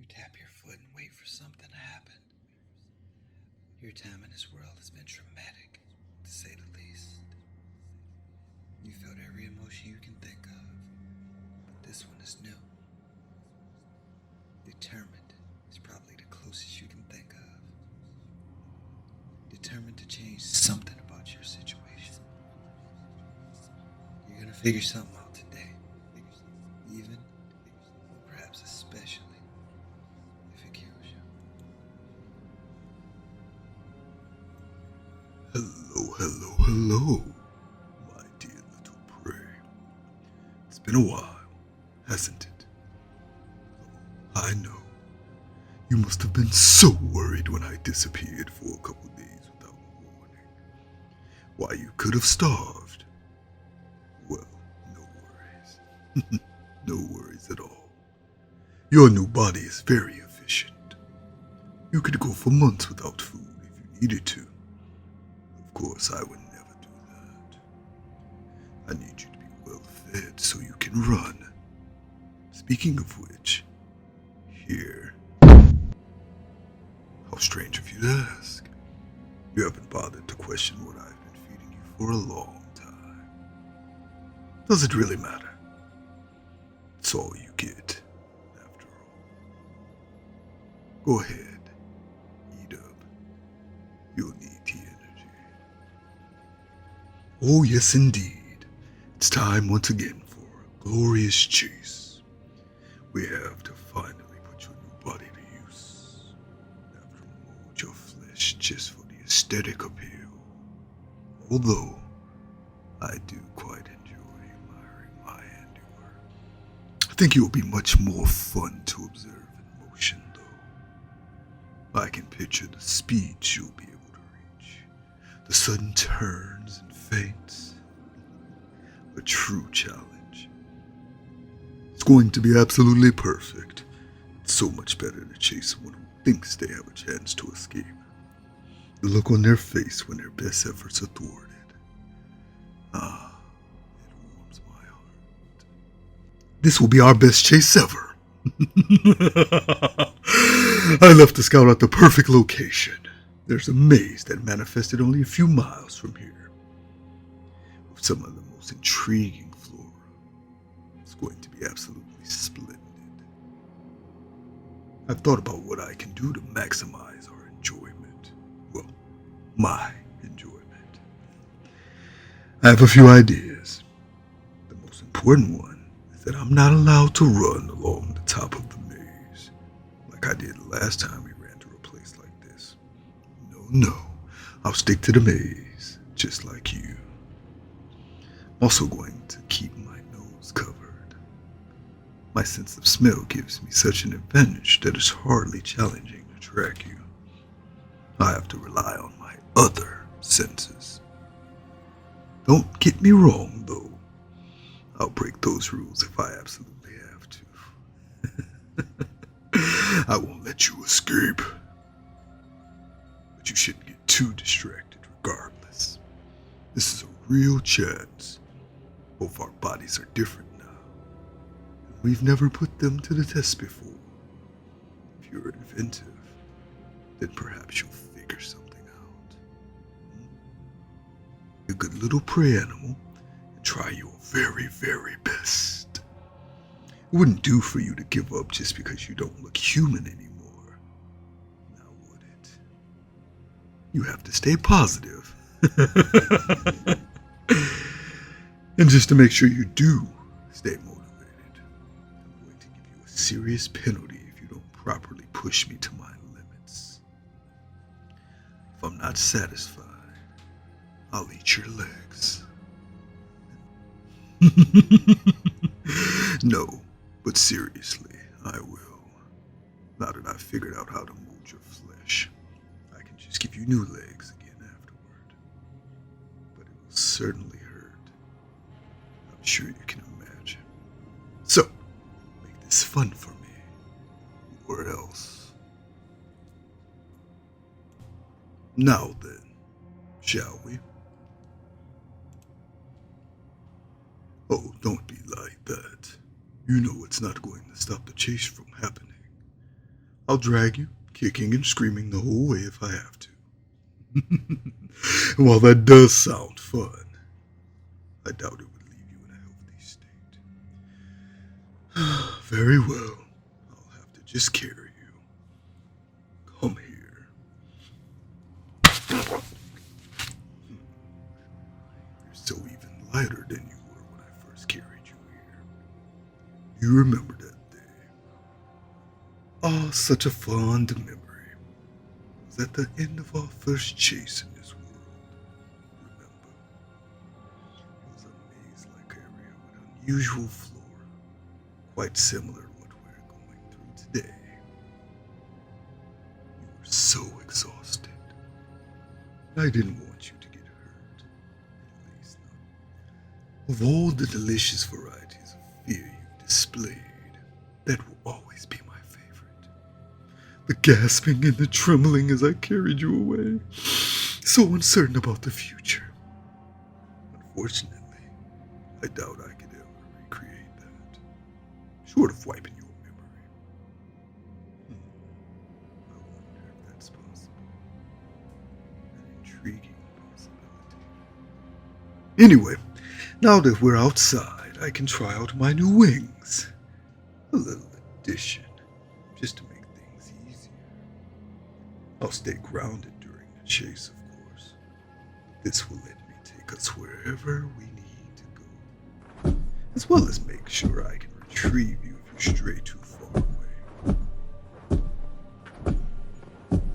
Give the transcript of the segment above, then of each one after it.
You tap your foot and wait for something to happen. Your time in this world has been traumatic, to say the least. You felt every emotion you can think of, but this one is new. Determined is probably the closest you can think of. Determined to change something about your situation. You're gonna figure something out today, even, or perhaps especially, if it kills you. Hello, hello, hello, my dear little prey. It's been a while, hasn't it? I know. You must have been so worried when I disappeared for a couple days without warning. Why, you could have starved. Well, no worries. No worries at all. Your new body is very efficient. You could go for months without food if you needed to. Of course, I would never do that. I need you to be well fed so you can run. Speaking of which, here. How strange of you to ask. You haven't bothered to question what I've been feeding you for a long time. Does it really matter? It's all you get, after all. Go ahead, eat up. You'll need the energy. Oh, yes, indeed. It's time once again for a glorious chase. We have to finally put your new body to use. After mold your flesh just for the aesthetic appeal. Although, I do quite enjoy admiring my handiwork. I think it will be much more fun to observe in motion, though. I can picture the speeds you'll be able to reach, the sudden turns and feints. A true challenge. It's going to be absolutely perfect. It's so much better to chase someone who thinks they have a chance to escape. The look on their face when their best efforts are thwarted. Ah, it warms my heart. This will be our best chase ever. I left to scout out the perfect location. There's a maze that manifested only a few miles from here, with some of the most intriguing flora. It's going to be absolutely splendid. I've thought about what I can do to maximize our enjoyment. Well, my enjoyment. I have a few ideas. The most important one is that I'm not allowed to run along the top of the maze, like I did the last time we ran through a place like this. No, I'll stick to the maze, just like you. I'm also going to keep my nose covered. My sense of smell gives me such an advantage that it's hardly challenging to track you. I have to rely on my other senses. Don't get me wrong, though. I'll break those rules if I absolutely have to. I won't let you escape. But you shouldn't get too distracted regardless. This is a real chance. Both our bodies are different now. And we've never put them to the test before. If you're inventive, then perhaps you'll figure something out. Be a good little prey animal and try your very, very best. It wouldn't do for you to give up just because you don't look human anymore. Now would it? You have to stay positive. And just to make sure you do stay motivated, I'm going to give you a serious penalty if you don't properly push me to my limits. If I'm not satisfied, I'll eat your legs. No, but seriously, I will. Now that I've figured out how to mold your flesh, I can just give you new legs again afterward. But it will certainly hurt. I'm sure you can imagine. So, make this fun for me, or else. Now then, shall we? Oh, don't be like that. You know it's not going to stop the chase from happening. I'll drag you, kicking and screaming the whole way if I have to. And while that does sound fun, I doubt it would leave you in a healthy state. Very well. I'll have to just carry you. Come here. You're so even lighter than you were when I first carried you here. You remember that day? Ah, such a fond memory. It was at the end of our first chase in this world. Remember? It was a maze-like area with unusual flora, quite similar to what we're going through today. You were so exhausted. I didn't want you to get hurt, at least not. Of all the delicious varieties of fear you displayed, that will always be my favorite. The gasping and the trembling as I carried you away, so uncertain about the future. Unfortunately, I doubt I could ever recreate that, short of wiping your memory. I wonder if that's possible. An intriguing possibility. Anyway, now that we're outside, I can try out my new wings. A little addition, just to make things easier. I'll stay grounded during the chase, of course. This will let me take us wherever we need to go, as well as make sure I can retrieve you if you stray too far away.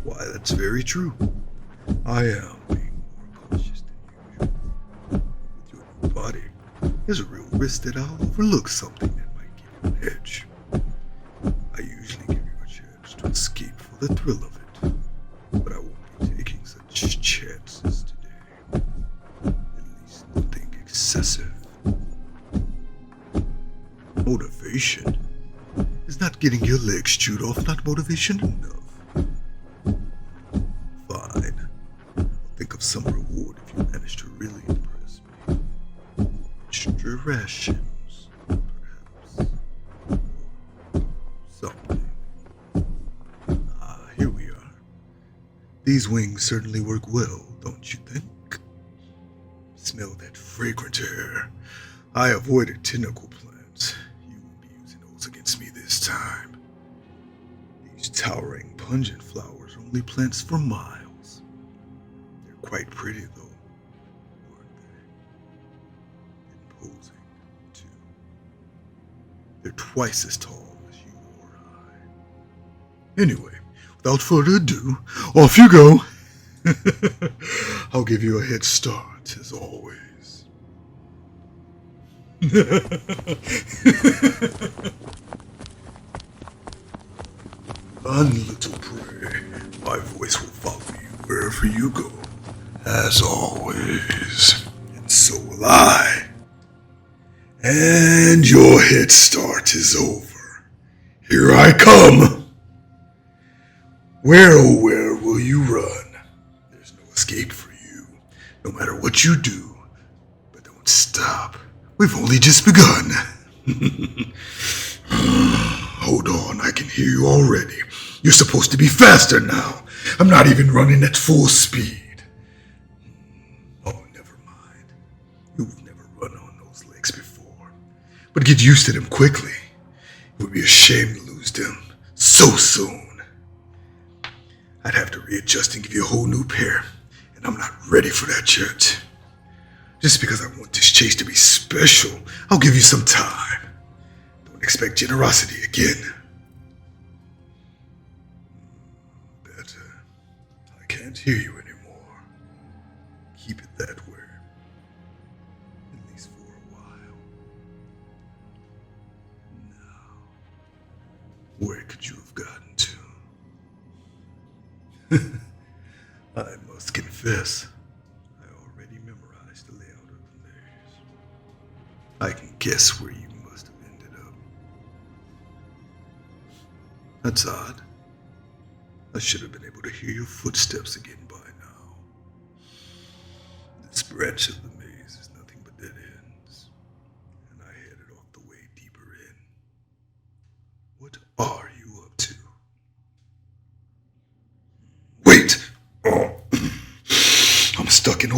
Why, that's very true. I am being more cautious than usual. With your new body, there's a real risk that I'll overlook something that might give you an edge. I usually give you a chance to escape for the thrill of it, but I won't be taking such chances today. At least nothing excessive. Motivation? Is not getting your legs chewed off not motivation enough? Fine. I'll think of some reward if you manage to really impress me. Extra rations, perhaps. Something. Ah, here we are. These wings certainly work well, don't you think? Smell that fragrant air. I avoided tentacle plants. You won't be using those against me this time. These towering, pungent flowers are only plants for miles. They're quite pretty, though, aren't they? Imposing, too. They're twice as tall as you or I. Anyway, without further ado, off you go. I'll give you a head start, as always. Run, little prey. My voice will follow you wherever you go, as always. And so will I. And your head start is over. Here I come. Where, oh where will you run? There's no escape for you, no matter what you do. But don't stop. We've only just begun. Hold on, I can hear you already. You're supposed to be faster now. I'm not even running at full speed. Oh, never mind. You've never run on those legs before. But get used to them quickly. It would be a shame to lose them so soon. I'd have to readjust and give you a whole new pair, and I'm not ready for that yet. Just because I want this chase to be special, I'll give you some time. Don't expect generosity again. Better. I can't hear you anymore. Keep it that way. At least for a while. Now, where could you have gotten to? I must confess, I already memorized the layout of the maze. I can guess where you must have ended up. That's odd. I should have been able to hear your footsteps again by now. This branch of the maze is nothing but dead ends, and I headed off the way deeper in. What are you up to?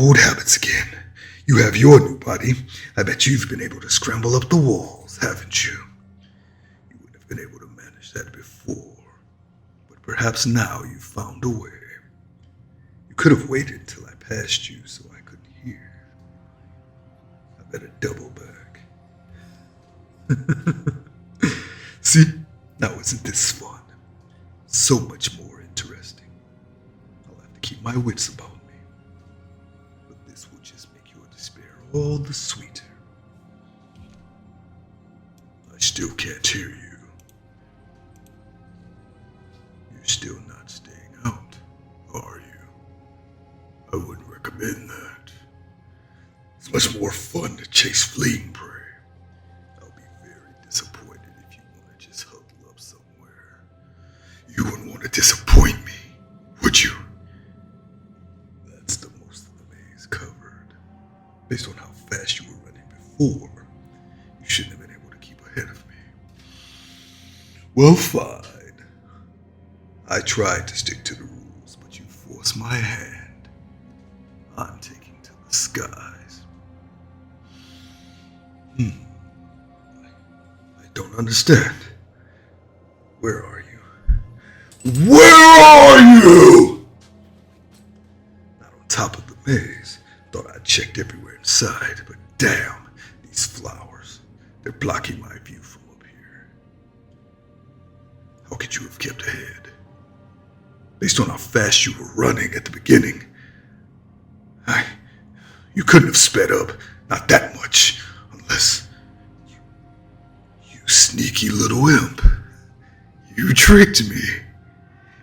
old habits again. You have your new body. I bet you've been able to scramble up the walls, haven't you? You wouldn't have been able to manage that before. But perhaps now you've found a way. You could have waited until I passed you so I couldn't hear. I better double back. See? Now isn't this fun? So much more interesting. I'll have to keep my wits about me. But this will just make your despair all the sweeter. I still can't hear you. You're still not staying out, are you? I wouldn't recommend that. It's much more fun to chase fleeing prey. I'll be very disappointed if you want to just huddle up somewhere. You wouldn't want to disappoint me, would you? That's the most of the maze covered. Based on how fast you were running before, you shouldn't have been able to keep ahead of me. Well, fine. I tried to stick to the rules, but you forced my hand. I'm taking to the skies. I don't understand. Where are you? Where are you? Not on top of the maze. Thought I'd checked everywhere inside, but damn, these flowers. They're blocking my view from up here. How could you have kept ahead? Based on how fast you were running at the beginning. You couldn't have sped up, not that much, unless you sneaky little imp. You tricked me.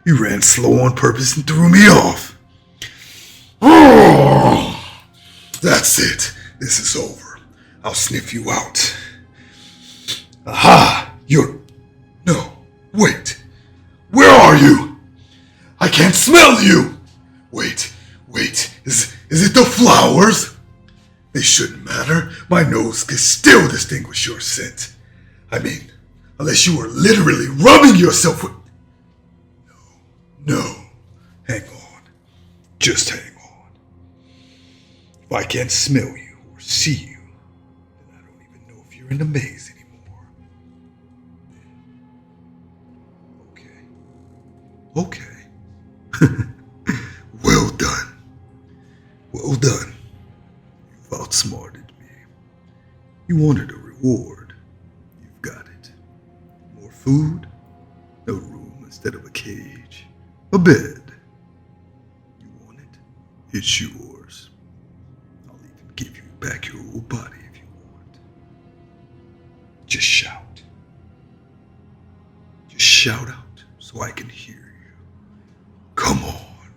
You ran slow on purpose and threw me off. Oh, that's it. This is over. I'll sniff you out. Aha! No, wait. Where are you? I can't smell you! Wait. Is it the flowers? They shouldn't matter. My nose can still distinguish your scent. I mean, unless you were literally rubbing yourself with... No. Hang on. Just hang on. If I can't smell you or see you, then I don't even know if you're in the maze anymore. Okay. Well done. You've outsmarted me. You wanted a reward. You've got it. More food, a room instead of a cage, a bed. You want it? It's yours. I'll even give you back your old body if you want. Just shout. Just shout out so I can hear you. Come on.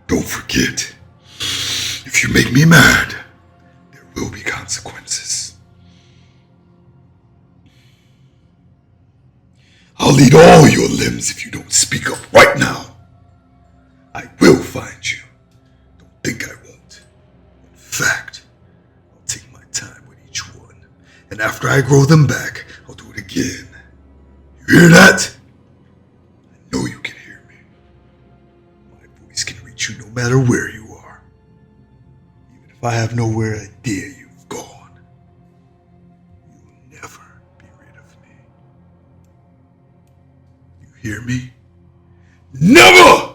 Don't forget, if you make me mad, there will be consequences. I'll eat all your limbs if you don't speak up right now. I will find you. Don't think I won't. In fact, I'll take my time with each one. And after I grow them back, I'll do it again. You hear that? I know you can hear me. My voice can reach you no matter where you are. Even if I have nowhere idea you've gone, you'll never be rid of me. You hear me? Never!